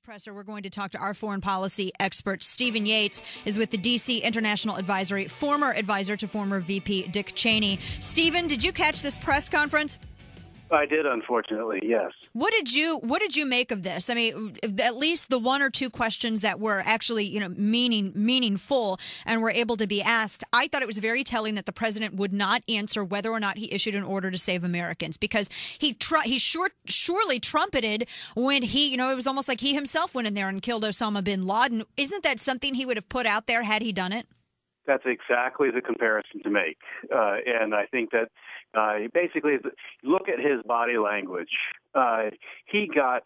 Presser, we're going to talk to our foreign policy expert. Stephen Yates is with the D.C. International Advisory, former advisor to former VP Dick Cheney. Stephen, did you catch this press conference? I did, unfortunately, yes. What did you make of this? I mean, at least the one or two questions that were actually, meaningful and were able to be asked. I thought it was very telling that the president would not answer whether or not he issued an order to save Americans, because he surely trumpeted when he, it was almost like he himself went in there and killed Osama bin Laden. Isn't that something he would have put out there had he done it? That's exactly the comparison to make. And I think that basically, look at his body language. He got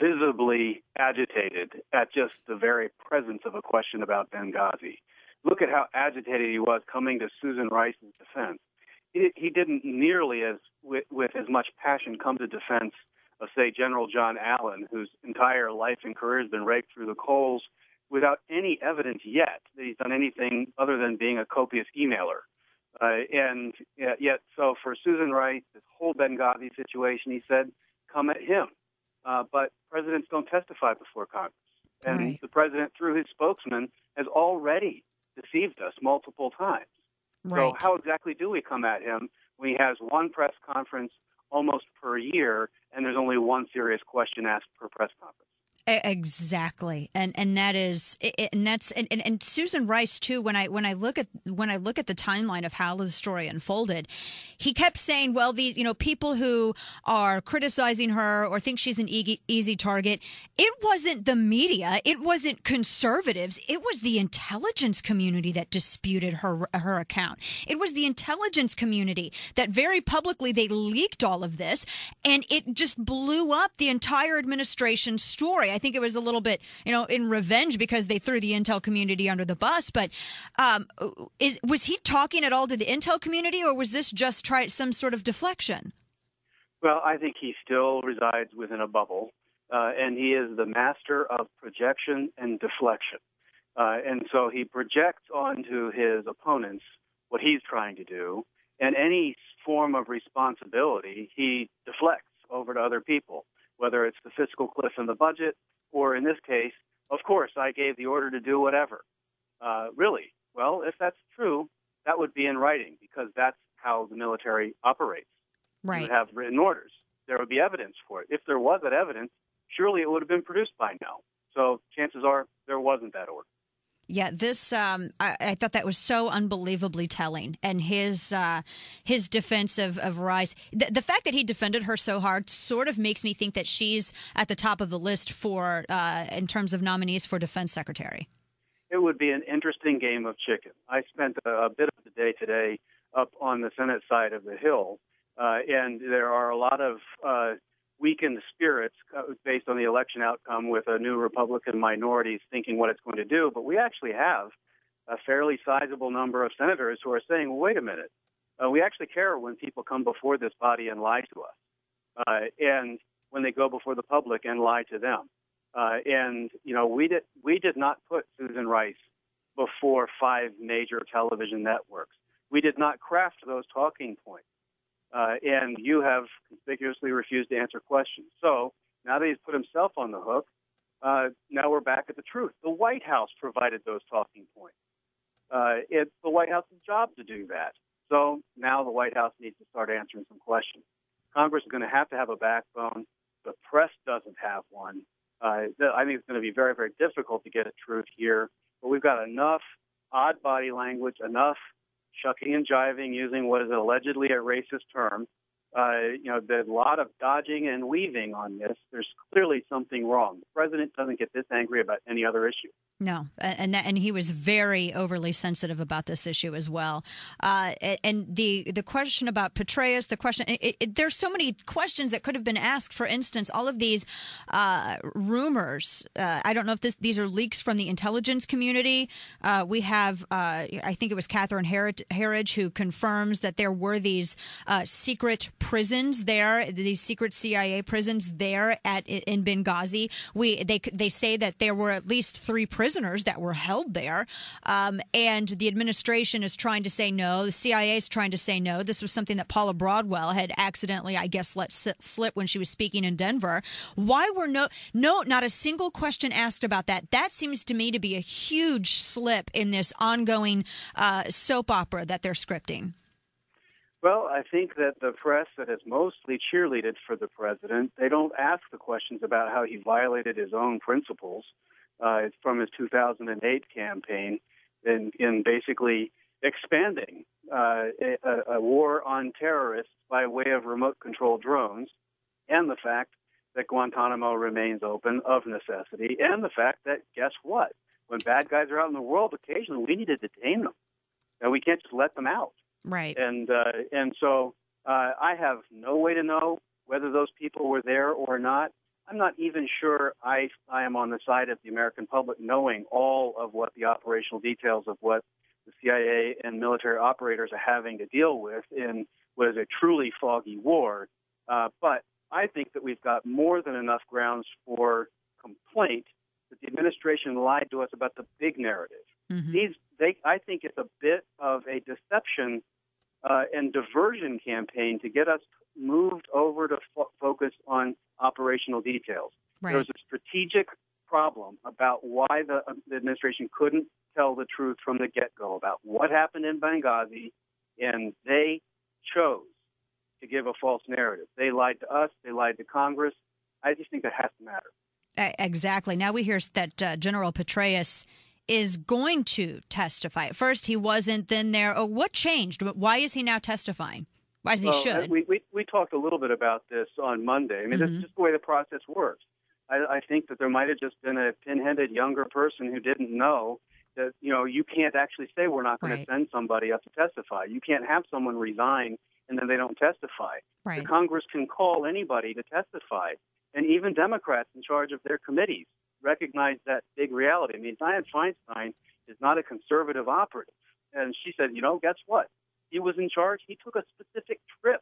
visibly agitated at just the very presence of a question about Benghazi. Look at how agitated he was coming to Susan Rice's defense. He didn't nearly with as much passion come to defense of, say, General John Allen, whose entire life and career has been raked through the coals without any evidence yet that he's done anything other than being a copious emailer. And yet, so for Susan Rice, this whole Benghazi situation, he said, come at him. But presidents don't testify before Congress. And right. The president, through his spokesman, has already deceived us multiple times. Right. So how exactly do we come at him when he has one press conference almost per year, and there's only one serious question asked per press conference? Exactly, and Susan Rice too. When I look at the timeline of how the story unfolded, he kept saying, "Well, these people who are criticizing her or think she's an easy target, it wasn't the media, it wasn't conservatives, it was the intelligence community that disputed her account. It was the intelligence community that very publicly they leaked all of this, and it just blew up the entire administration's story." I think it was a little bit, in revenge because they threw the intel community under the bus. But was he talking at all to the intel community, or was this just some sort of deflection? Well, I think he still resides within a bubble, and he is the master of projection and deflection. And so he projects onto his opponents what he's trying to do, and any form of responsibility he deflects over to other people, whether it's the fiscal cliff in the budget, or in this case, of course, I gave the order to do whatever. Really? Well, if that's true, that would be in writing, because that's how the military operates. Right. You would have written orders. There would be evidence for it. If there was that evidence, surely it would have been produced by now. So chances are there wasn't that order. Yeah, this I thought that was so unbelievably telling, and his defense of Rice, the fact that he defended her so hard, sort of makes me think that she's at the top of the list for in terms of nominees for defense secretary. It would be an interesting game of chicken. I spent a bit of the day today up on the Senate side of the Hill, and there are a lot of weakened spirits based on the election outcome, with a new Republican minority thinking what it's going to do. But we actually have a fairly sizable number of senators who are saying, well, wait a minute, we actually care when people come before this body and lie to us, and when they go before the public and lie to them. We did not put Susan Rice before 5 major television networks. We did not craft those talking points. And you have conspicuously refused to answer questions. So now that he's put himself on the hook, now we're back at the truth. The White House provided those talking points. It's the White House's job to do that. So now the White House needs to start answering some questions. Congress is going to have a backbone. The press doesn't have one. I think it's going to be very, very difficult to get at truth here. But we've got enough odd body language, enough shucking and jiving using what is allegedly a racist term. There's a lot of dodging and weaving on this. There's clearly something wrong. The president doesn't get this angry about any other issue. No, and he was very overly sensitive about this issue as well. And the question about Petraeus, there's so many questions that could have been asked. For instance, all of these rumors. I don't know if these are leaks from the intelligence community. We have, I think it was Catherine Herridge who confirms that there were these secret prisons there, these secret CIA prisons there in Benghazi. They say that there were at least 3 prisons prisoners that were held there. And the administration is trying to say no. The CIA is trying to say no. This was something that Paula Broadwell had accidentally, I guess, let slip when she was speaking in Denver. Why were not a single question asked about that? That seems to me to be a huge slip in this ongoing soap opera that they're scripting. Well, I think that the press that has mostly cheerleaded for the president, they don't ask the questions about how he violated his own principles from his 2008 campaign in basically expanding a war on terrorists by way of remote-controlled drones, and the fact that Guantanamo remains open of necessity, and the fact that, guess what? When bad guys are out in the world, occasionally we need to detain them, and we can't just let them out. Right. And so I have no way to know whether those people were there or not. I'm not even sure I am on the side of the American public knowing all of what the operational details of what the CIA and military operators are having to deal with in what is a truly foggy war. But I think that we've got more than enough grounds for complaint that the administration lied to us about the big narrative. Mm-hmm. I think it's a bit of a deception and diversion campaign to get us moved over to focus on operational details. Right. There was a strategic problem about why the administration couldn't tell the truth from the get-go about what happened in Benghazi, and they chose to give a false narrative. They lied to us. They lied to Congress. I just think that has to matter. Exactly. Now we hear that General Petraeus is going to testify. At first he wasn't, then there. Oh, what changed? Why is he now testifying? Why is he should? We talked a little bit about this on Monday. I mean, This is just the way the process works. I think that there might have just been a pinheaded younger person who didn't know that, you can't actually say we're not going to send somebody up to testify. You can't have someone resign and then they don't testify. Right. The Congress can call anybody to testify, and even Democrats in charge of their committees recognize that big reality. I mean, Dianne Feinstein is not a conservative operative. And she said, guess what? He was in charge. He took a specific trip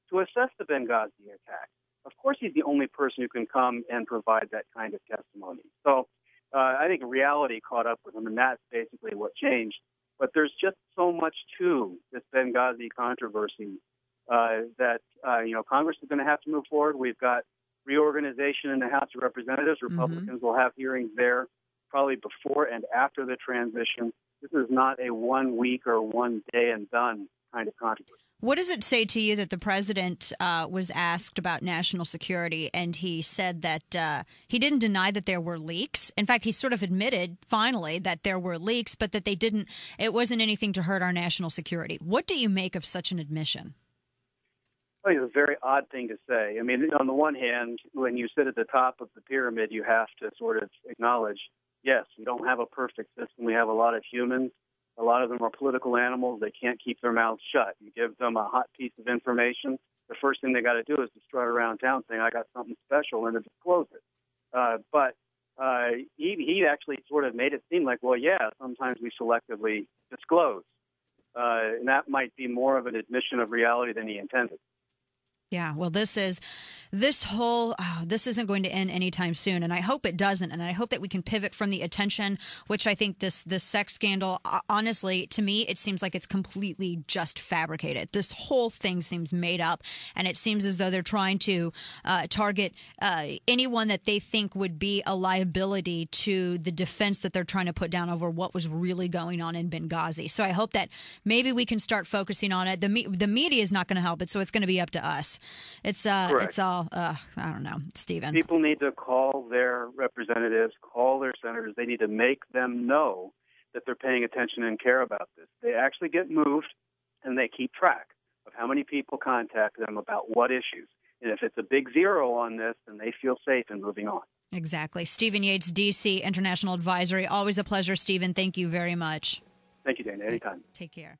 to assess the Benghazi attack. Of course, he's the only person who can come and provide that kind of testimony. So I think reality caught up with him, and that's basically what changed. But there's just so much to this Benghazi controversy that Congress is going to have to move forward. We've got reorganization in the House of Representatives. Republicans will have hearings there probably before and after the transition. This is not a 1 week or 1 day and done kind of controversy. What does it say to you that the president was asked about national security and he said that he didn't deny that there were leaks? In fact, he sort of admitted finally that there were leaks, but that it wasn't anything to hurt our national security. What do you make of such an admission? Well, it's a very odd thing to say. I mean, on the one hand, when you sit at the top of the pyramid, you have to sort of acknowledge, yes, we don't have a perfect system. We have a lot of humans. A lot of them are political animals. They can't keep their mouths shut. You give them a hot piece of information, the first thing they got to do is to strut around town saying, I got something special, and to disclose it. But he actually sort of made it seem like, well, yeah, sometimes we selectively disclose. And that might be more of an admission of reality than he intended. Yeah, well, this isn't going to end anytime soon, and I hope it doesn't, and I hope that we can pivot from the attention, which I think this sex scandal, honestly, to me, it seems like it's completely just fabricated. This whole thing seems made up, and it seems as though they're trying to target anyone that they think would be a liability to the defense that they're trying to put down over what was really going on in Benghazi. So I hope that maybe we can start focusing on it. The media is not going to help it, so it's going to be up to us. It's all, I don't know, Stephen. People need to call their representatives, call their senators. They need to make them know that they're paying attention and care about this. They actually get moved, and they keep track of how many people contact them about what issues. And if it's a big zero on this, then they feel safe in moving on. Exactly. Stephen Yates, D.C. International Advisory. Always a pleasure, Stephen. Thank you very much. Thank you, Dana. Anytime. Take care.